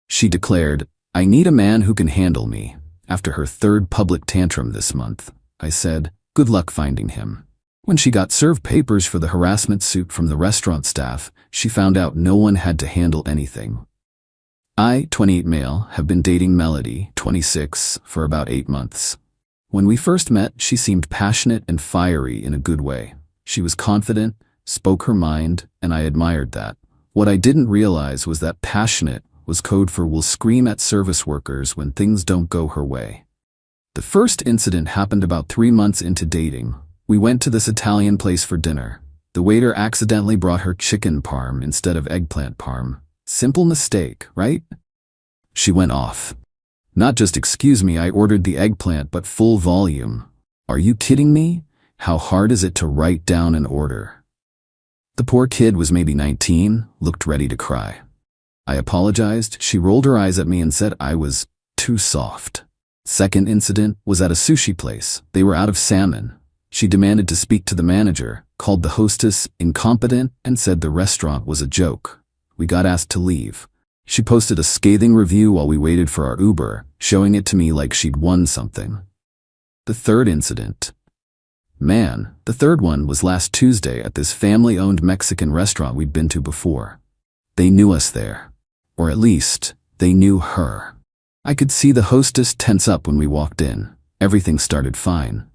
She declared, "I need a man who can handle me," after her third public tantrum this month. I said, "Good luck finding him." When she got served papers for the harassment suit from the restaurant staff, she found out no one had to handle anything. I, 28 male, have been dating Melody, 26, for about 8 months. When we first met, she seemed passionate and fiery in a good way. She was confident, spoke her mind, and I admired that. What I didn't realize was that passionate was code for will scream at service workers when things don't go her way. The first incident happened about 3 months into dating. We went to this Italian place for dinner. The waiter accidentally brought her chicken parm instead of eggplant parm. Simple mistake, right? She went off. Not just "excuse me, I ordered the eggplant but full volume." Are you kidding me? How hard is it to write down an order? The poor kid was maybe 19, looked ready to cry. I apologized. She rolled her eyes at me and said I was too soft. Second incident was at a sushi place. They were out of salmon. She demanded to speak to the manager, called the hostess incompetent, and said the restaurant was a joke. We got asked to leave. She posted a scathing review while we waited for our Uber, showing it to me like she'd won something. The third incident. Man, the third one was last Tuesday at this family-owned Mexican restaurant we'd been to before. They knew us there. Or at least, they knew her. I could see the hostess tense up when we walked in. Everything started fine.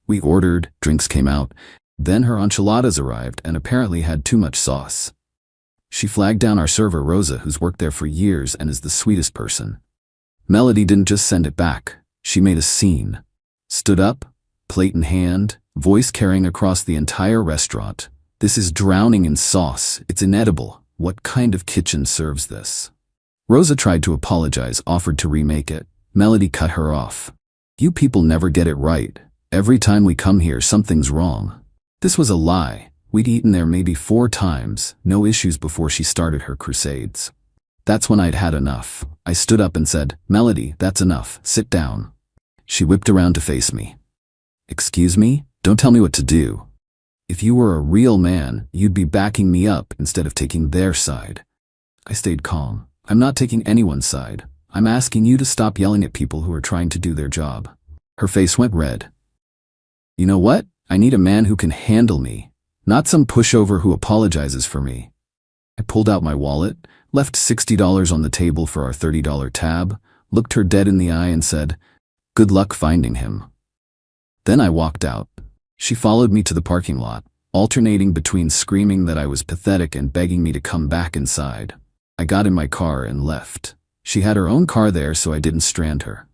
We ordered, drinks came out, then her enchiladas arrived and apparently had too much sauce. She flagged down our server Rosa, who's worked there for years and is the sweetest person. Melody didn't just send it back. She made a scene. Stood up, plate in hand, voice carrying across the entire restaurant. "This is drowning in sauce. It's inedible. What kind of kitchen serves this?" Rosa tried to apologize, offered to remake it. Melody cut her off. "You people never get it right. Every time we come here, something's wrong." This was a lie. We'd eaten there maybe 4 times, no issues before she started her crusades. That's when I'd had enough. I stood up and said, "Melody, that's enough. Sit down." She whipped around to face me. "Excuse me? Don't tell me what to do. If you were a real man, you'd be backing me up instead of taking their side." I stayed calm. "I'm not taking anyone's side. I'm asking you to stop yelling at people who are trying to do their job." Her face went red. "You know what? I need a man who can handle me, not some pushover who apologizes for me." I pulled out my wallet, left $60 on the table for our $30 tab, looked her dead in the eye and said, "Good luck finding him." Then I walked out. She followed me to the parking lot, alternating between screaming that I was pathetic and begging me to come back inside. I got in my car and left. She had her own car there, so I didn't strand her.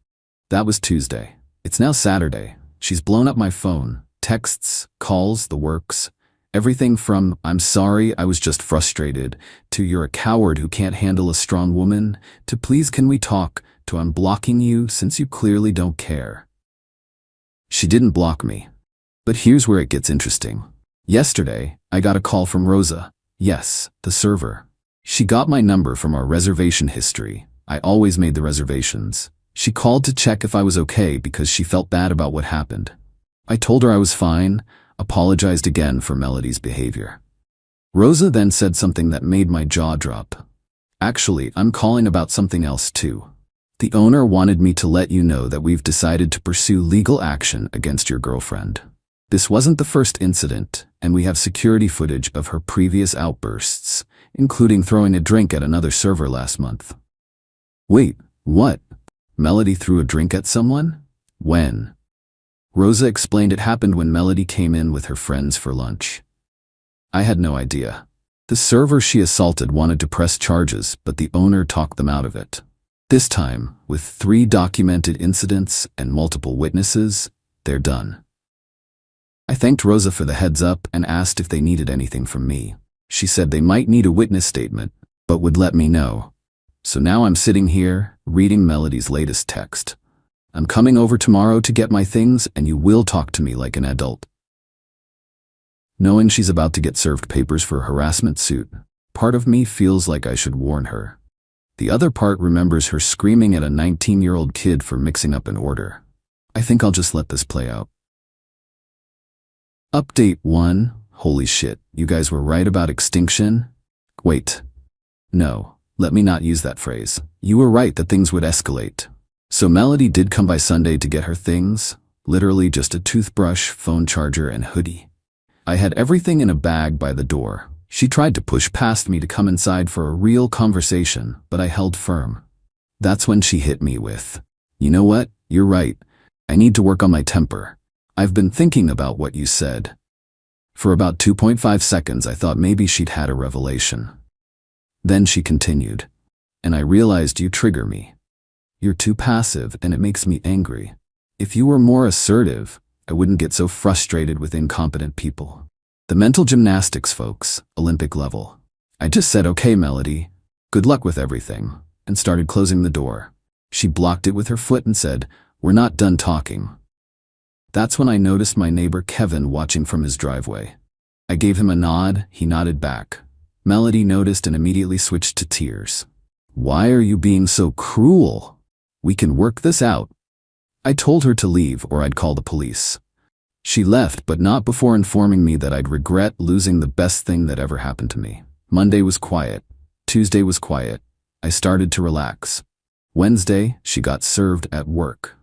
That was Tuesday. It's now Saturday. She's blown up my phone. Texts, calls, the works. Everything from "I'm sorry, I was just frustrated," to "You're a coward who can't handle a strong woman," to "Please can we talk," to "I'm blocking you since you clearly don't care." She didn't block me. But here's where it gets interesting. Yesterday, I got a call from Rosa. Yes, the server. She got my number from our reservation history. I always made the reservations. She called to check if I was okay because she felt bad about what happened. I told her I was fine, apologized again for Melody's behavior. Rosa then said something that made my jaw drop. "Actually, I'm calling about something else too. The owner wanted me to let you know that we've decided to pursue legal action against your girlfriend. This wasn't the first incident, and we have security footage of her previous outbursts, including throwing a drink at another server last month." "Wait, what? Melody threw a drink at someone? When?" Rosa explained it happened when Melody came in with her friends for lunch. I had no idea. The server she assaulted wanted to press charges, but the owner talked them out of it. This time, with 3 documented incidents and multiple witnesses, they're done. I thanked Rosa for the heads up and asked if they needed anything from me. She said they might need a witness statement, but would let me know. So now I'm sitting here, reading Melody's latest text. "I'm coming over tomorrow to get my things, and you will talk to me like an adult." Knowing she's about to get served papers for a harassment suit, part of me feels like I should warn her. The other part remembers her screaming at a 19-year-old kid for mixing up an order. I think I'll just let this play out. Update 1. Holy shit, you guys were right about extinction? Wait. No. Let me not use that phrase. You were right that things would escalate. So Melody did come by Sunday to get her things, literally just a toothbrush, phone charger, and hoodie. I had everything in a bag by the door. She tried to push past me to come inside for a real conversation, but I held firm. That's when she hit me with, "You know what? You're right. I need to work on my temper. I've been thinking about what you said." For about 2.5 seconds, I thought maybe she'd had a revelation. Then she continued, "And I realized you trigger me. You're too passive and it makes me angry. If you were more assertive, I wouldn't get so frustrated with incompetent people." The mental gymnastics, folks, Olympic level. I just said, "Okay, Melody, good luck with everything," and started closing the door. She blocked it with her foot and said, "We're not done talking." That's when I noticed my neighbor Kevin watching from his driveway. I gave him a nod, he nodded back. Melody noticed and immediately switched to tears. "Why are you being so cruel? We can work this out." I told her to leave or I'd call the police. She left, but not before informing me that I'd regret losing the best thing that ever happened to me. Monday was quiet. Tuesday was quiet. I started to relax. Wednesday, she got served at work.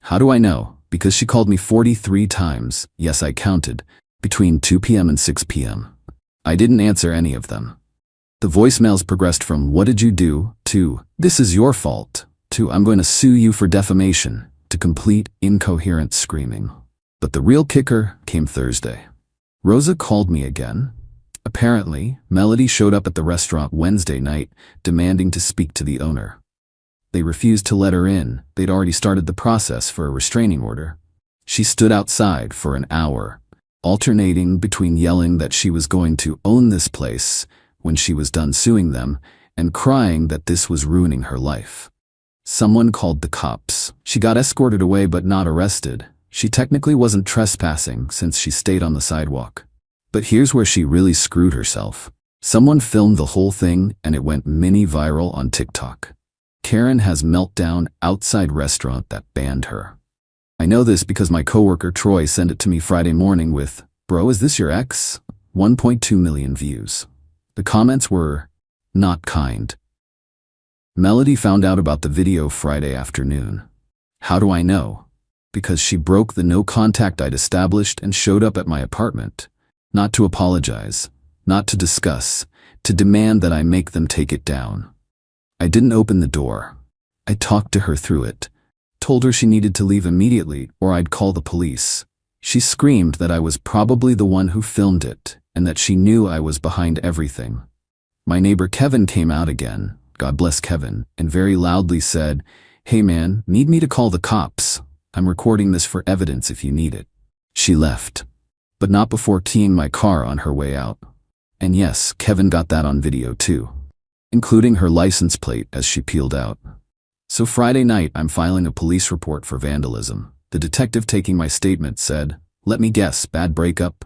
How do I know? Because she called me 43 times, yes, I counted, between 2 p.m. and 6 p.m. I didn't answer any of them. The voicemails progressed from "What did you do?" to "This is your fault," to "I'm going to sue you for defamation," to complete incoherent screaming. But the real kicker came Thursday. Rosa called me again. Apparently, Melody showed up at the restaurant Wednesday night, demanding to speak to the owner. They refused to let her in. They'd already started the process for a restraining order. She stood outside for an hour, alternating between yelling that she was going to own this place when she was done suing them, and crying that this was ruining her life. Someone called the cops. She got escorted away but not arrested. She technically wasn't trespassing since she stayed on the sidewalk. But here's where she really screwed herself. Someone filmed the whole thing and it went mini viral on TikTok. Karen has meltdown outside restaurant that banned her. I know this because my coworker Troy sent it to me Friday morning with, "Bro, is this your ex?" 1.2 million views. The comments were not kind. Melody found out about the video Friday afternoon. How do I know? Because she broke the no contact I'd established and showed up at my apartment. Not to apologize, not to discuss, to demand that I make them take it down. I didn't open the door. I talked to her through it. Told her she needed to leave immediately or I'd call the police. She screamed that I was probably the one who filmed it and that she knew I was behind everything. My neighbor Kevin came out again, God bless Kevin, and very loudly said, "Hey man, need me to call the cops? I'm recording this for evidence if you need it." She left, but not before keying my car on her way out. And yes, Kevin got that on video too, including her license plate as she peeled out. So Friday night, I'm filing a police report for vandalism. The detective taking my statement said, "Let me guess, bad breakup?"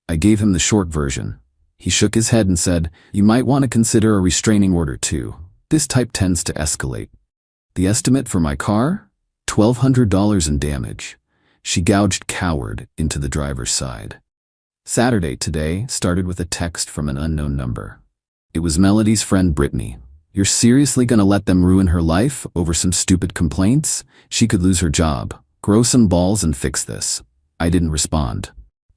I gave him the short version. He shook his head and said, "You might want to consider a restraining order too. This type tends to escalate." The estimate for my car? $1,200 in damage. She gouged coward into the driver's side. Saturday today started with a text from an unknown number. It was Melody's friend Brittany. "You're seriously gonna let them ruin her life over some stupid complaints? She could lose her job. Grow some balls and fix this." I didn't respond.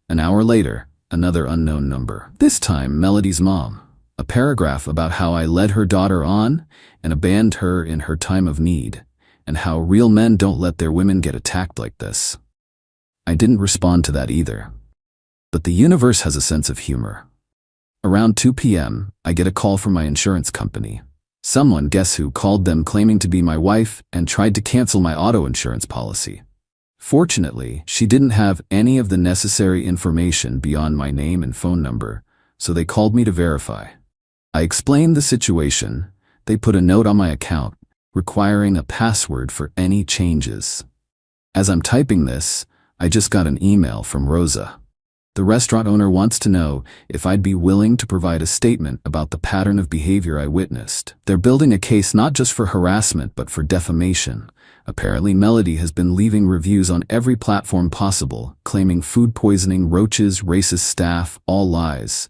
An hour later, another unknown number. This time, Melody's mom. A paragraph about how I led her daughter on and abandoned her in her time of need, and how real men don't let their women get attacked like this. I didn't respond to that either. But the universe has a sense of humor. Around 2 p.m., I get a call from my insurance company. Someone, guess who, called them claiming to be my wife and tried to cancel my auto insurance policy. Fortunately, she didn't have any of the necessary information beyond my name and phone number, so they called me to verify. I explained the situation. They put a note on my account, requiring a password for any changes. As I'm typing this, I just got an email from Rosa. The restaurant owner wants to know if I'd be willing to provide a statement about the pattern of behavior I witnessed. They're building a case not just for harassment but for defamation. Apparently, Melody has been leaving reviews on every platform possible, claiming food poisoning, roaches, racist staff, all lies.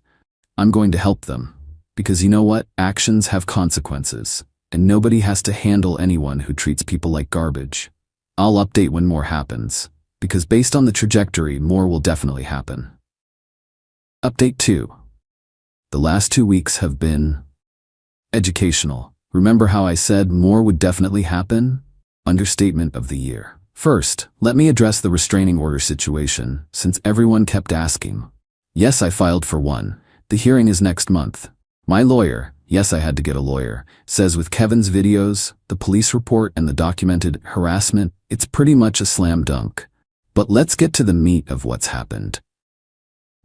I'm going to help them. Because you know what? Actions have consequences, and nobody has to handle anyone who treats people like garbage. I'll update when more happens, because based on the trajectory, more will definitely happen. Update 2. The last 2 weeks have been educational. Remember how I said more would definitely happen? Understatement of the year. First, let me address the restraining order situation, since everyone kept asking. Yes, I filed for one. The hearing is next month. My lawyer, yes, I had to get a lawyer, says with Kevin's videos, the police report, and the documented harassment, it's pretty much a slam dunk. But let's get to the meat of what's happened.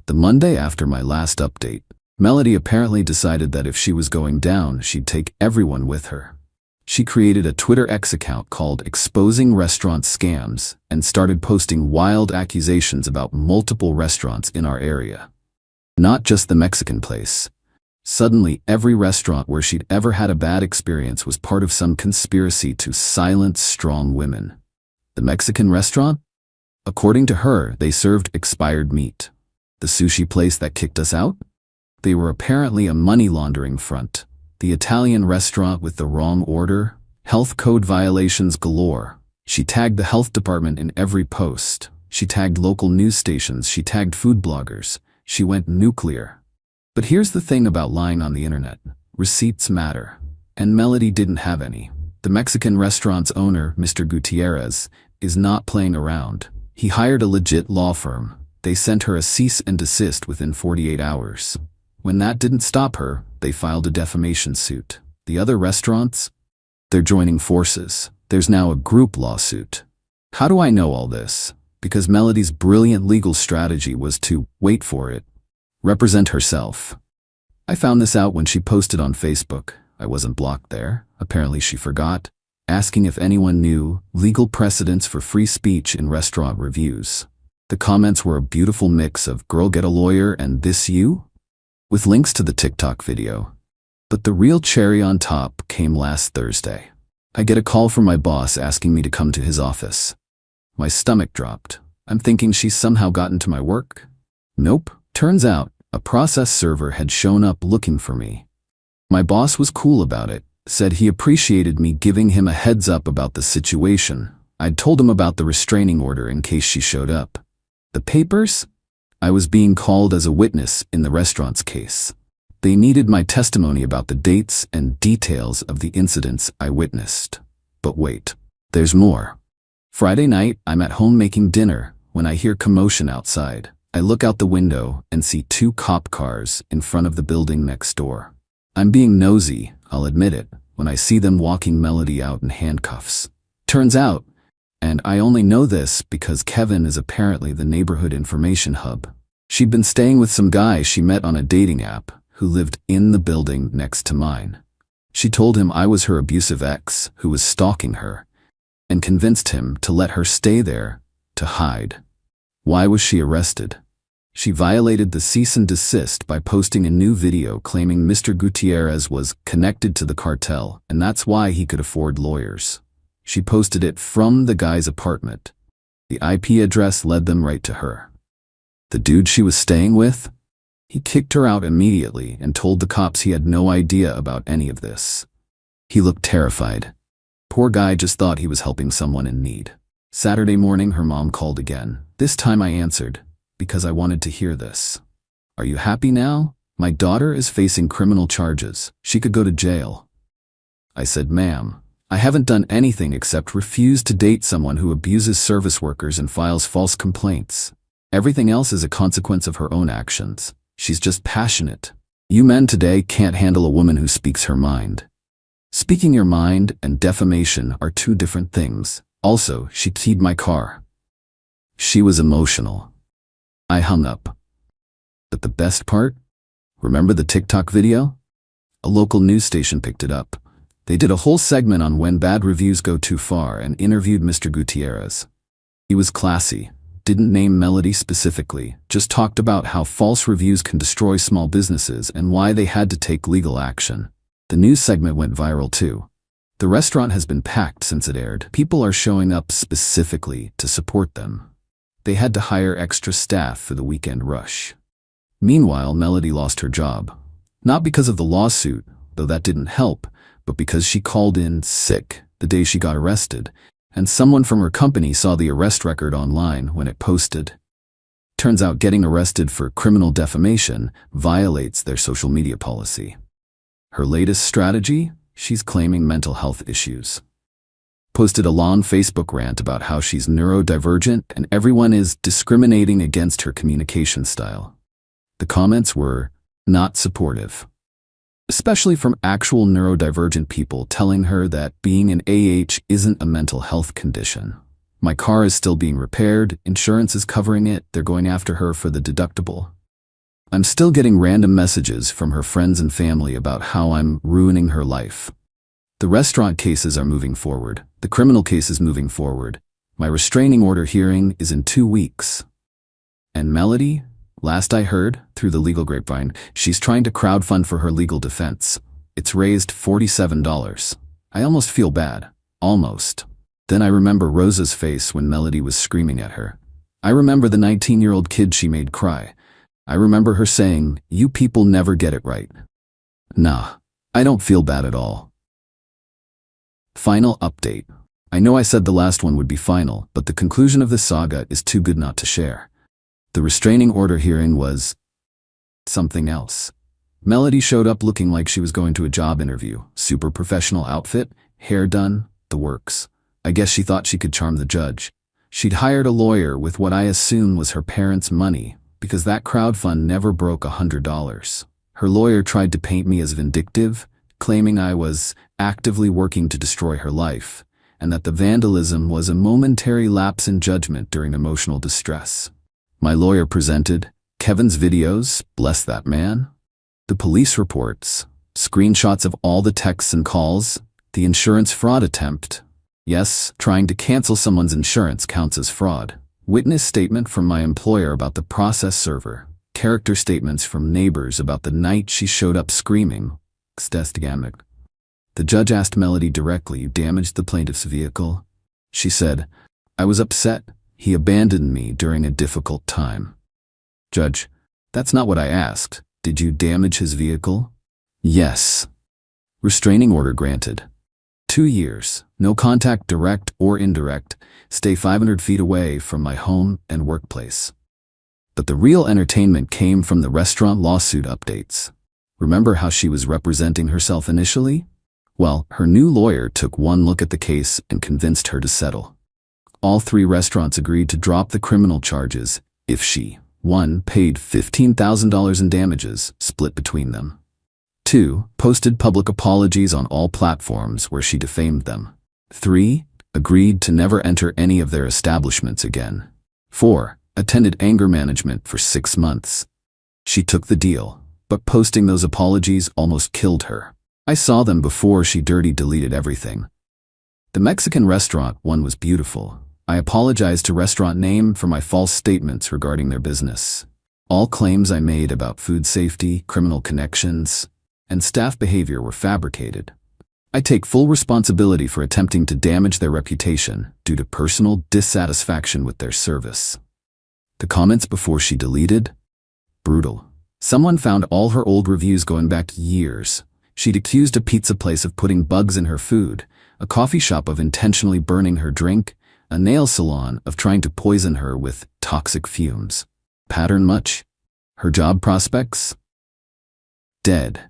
The Monday after my last update, Melody apparently decided that if she was going down, she'd take everyone with her. She created a Twitter X account called Exposing Restaurant Scams and started posting wild accusations about multiple restaurants in our area. Not just the Mexican place. Suddenly, every restaurant where she'd ever had a bad experience was part of some conspiracy to silence strong women. The Mexican restaurant? According to her, they served expired meat. The sushi place that kicked us out? They were apparently a money laundering front. The Italian restaurant with the wrong order? Health code violations galore. She tagged the health department in every post. She tagged local news stations. She tagged food bloggers. She went nuclear. But here's the thing about lying on the internet. Receipts matter. And Melody didn't have any. The Mexican restaurant's owner, Mr. Gutierrez, is not playing around. He hired a legit law firm. They sent her a cease and desist within 48 hours. When that didn't stop her, they filed a defamation suit. The other restaurants? They're joining forces. There's now a group lawsuit. How do I know all this? Because Melody's brilliant legal strategy was to, wait for it, represent herself. I found this out when she posted on Facebook. I wasn't blocked there. Apparently she forgot. Asking if anyone knew legal precedents for free speech in restaurant reviews. The comments were a beautiful mix of girl get a lawyer and this you? With links to the TikTok video. But the real cherry on top came last Thursday. I get a call from my boss asking me to come to his office. My stomach dropped. I'm thinking she's somehow gotten to my work. Nope. Turns out, a process server had shown up looking for me. My boss was cool about it, said he appreciated me giving him a heads up about the situation. I'd told him about the restraining order in case she showed up. The papers? I was being called as a witness in the restaurant's case. They needed my testimony about the dates and details of the incidents I witnessed. But wait, there's more. Friday night, I'm at home making dinner when I hear commotion outside. I look out the window and see 2 cop cars in front of the building next door. I'm being nosy, I'll admit it, when I see them walking Melody out in handcuffs. Turns out, and I only know this because Kevin is apparently the neighborhood information hub. She'd been staying with some guy she met on a dating app who lived in the building next to mine. She told him I was her abusive ex who was stalking her and convinced him to let her stay there to hide. Why was she arrested? She violated the cease and desist by posting a new video claiming Mr. Gutierrez was connected to the cartel, and that's why he could afford lawyers. She posted it from the guy's apartment. The IP address led them right to her. The dude she was staying with? He kicked her out immediately and told the cops he had no idea about any of this. He looked terrified. Poor guy just thought he was helping someone in need. Saturday morning, her mom called again. This time I answered, because I wanted to hear this. Are you happy now? My daughter is facing criminal charges. She could go to jail. I said, ma'am, I haven't done anything except refuse to date someone who abuses service workers and files false complaints. Everything else is a consequence of her own actions. She's just passionate. You men today can't handle a woman who speaks her mind. Speaking your mind and defamation are 2 different things. Also, she keyed my car. She was emotional. I hung up. But the best part? Remember the TikTok video? A local news station picked it up. They did a whole segment on when bad reviews go too far and interviewed Mr. Gutierrez. He was classy, didn't name Melody specifically, just talked about how false reviews can destroy small businesses and why they had to take legal action. The news segment went viral too. The restaurant has been packed since it aired. People are showing up specifically to support them. They had to hire extra staff for the weekend rush. Meanwhile, Melody lost her job. Not because of the lawsuit, though that didn't help, but because she called in sick the day she got arrested, and someone from her company saw the arrest record online when it posted. Turns out getting arrested for criminal defamation violates their social media policy. Her latest strategy? She's claiming mental health issues. Posted a long Facebook rant about how she's neurodivergent and everyone is discriminating against her communication style. The comments were not supportive, especially from actual neurodivergent people telling her that being an AH isn't a mental health condition. My car is still being repaired, insurance is covering it, they're going after her for the deductible. I'm still getting random messages from her friends and family about how I'm ruining her life. The restaurant cases are moving forward. The criminal case is moving forward. My restraining order hearing is in 2 weeks. And Melody, last I heard, through the legal grapevine, she's trying to crowdfund for her legal defense. It's raised $47. I almost feel bad. Almost. Then I remember Rosa's face when Melody was screaming at her. I remember the 19-year-old kid she made cry. I remember her saying, "You people never get it right." Nah, I don't feel bad at all. Final update. I know I said the last one would be final, but the conclusion of this saga is too good not to share. The restraining order hearing was something else. Melody showed up looking like she was going to a job interview. Super professional outfit, hair done, the works. I guess she thought she could charm the judge. She'd hired a lawyer with what I assume was her parents' money, because that crowdfund never broke $100. Her lawyer tried to paint me as vindictive, claiming I was actively working to destroy her life, and that the vandalism was a momentary lapse in judgment during emotional distress. My lawyer presented Kevin's videos, bless that man, the police reports, screenshots of all the texts and calls, the insurance fraud attempt. Yes, trying to cancel someone's insurance counts as fraud. Witness statement from my employer about the process server. Character statements from neighbors about the night she showed up screaming. The judge asked Melody directly, "You damaged the plaintiff's vehicle?" She said, "I was upset. He abandoned me during a difficult time." Judge, that's not what I asked. Did you damage his vehicle? Yes. Restraining order granted. 2 years. No contact, direct or indirect. Stay 500 feet away from my home and workplace. But the real entertainment came from the restaurant lawsuit updates. Remember how she was representing herself initially? Well, her new lawyer took one look at the case and convinced her to settle. All 3 restaurants agreed to drop the criminal charges if she, 1, paid $15,000 in damages, split between them. 2, posted public apologies on all platforms where she defamed them. 3, agreed to never enter any of their establishments again. 4, attended anger management for 6 months. She took the deal, but posting those apologies almost killed her. I saw them before she deleted everything. The Mexican restaurant one was beautiful. I apologized to restaurant name for my false statements regarding their business. All claims I made about food safety, criminal connections, and staff behavior were fabricated. I take full responsibility for attempting to damage their reputation due to personal dissatisfaction with their service. The comments before she deleted? Brutal. Someone found all her old reviews going back years. She'd accused a pizza place of putting bugs in her food, a coffee shop of intentionally burning her drink, a nail salon of trying to poison her with toxic fumes. Pattern much? Her job prospects? Dead.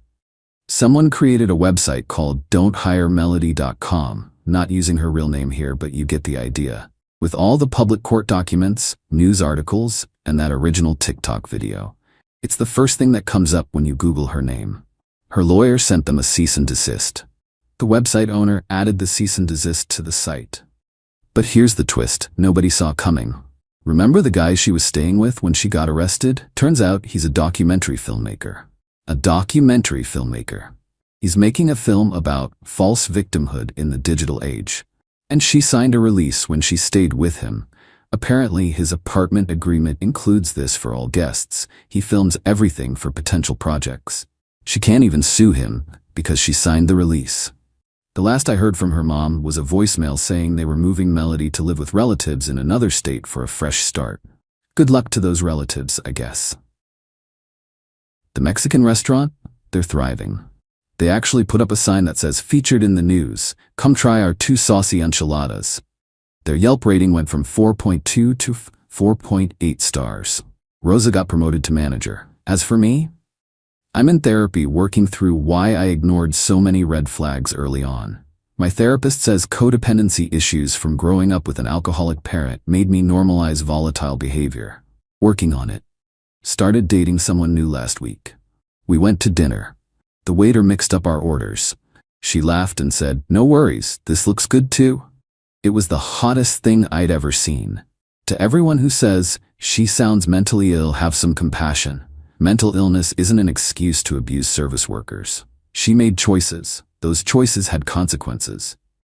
Someone created a website called don'thiremelody.com, not using her real name here, but you get the idea, with all the public court documents, news articles, and that original TikTok video. It's the first thing that comes up when you Google her name. Her lawyer sent them a cease and desist. The website owner added the cease and desist to the site. But here's the twist nobody saw coming. Remember the guy she was staying with when she got arrested? Turns out he's a documentary filmmaker. A documentary filmmaker. He's making a film about false victimhood in the digital age. And she signed a release when she stayed with him. Apparently, his apartment agreement includes this for all guests. He films everything for potential projects. She can't even sue him because she signed the release. The last I heard from her mom was a voicemail saying they were moving Melody to live with relatives in another state for a fresh start. Good luck to those relatives, I guess. The Mexican restaurant? They're thriving. They actually put up a sign that says, "Featured in the news. Come try our 2 saucy enchiladas." Their Yelp rating went from 4.2 to 4.8 stars. Rosa got promoted to manager. As for me, I'm in therapy working through why I ignored so many red flags early on. My therapist says codependency issues from growing up with an alcoholic parent made me normalize volatile behavior. Working on it. Started dating someone new last week. We went to dinner. The waiter mixed up our orders. She laughed and said, "No worries, this looks good too." It was the hottest thing I'd ever seen. To everyone who says, "She sounds mentally ill," have some compassion. Mental illness isn't an excuse to abuse service workers. She made choices. Those choices had consequences.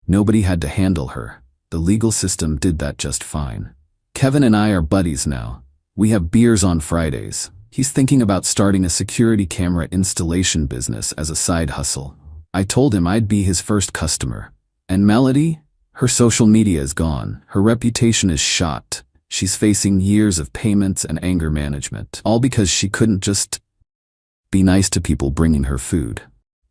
Nobody had to handle her. The legal system did that just fine. Kevin and I are buddies now. We have beers on Fridays. He's thinking about starting a security camera installation business as a side hustle. I told him I'd be his first customer. And Melody? Her social media is gone. Her reputation is shot. She's facing years of payments and anger management, all because she couldn't just be nice to people bringing her food.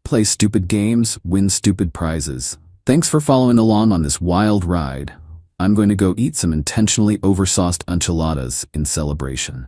Play stupid games, win stupid prizes. Thanks for following along on this wild ride. I'm going to go eat some intentionally oversauced enchiladas in celebration.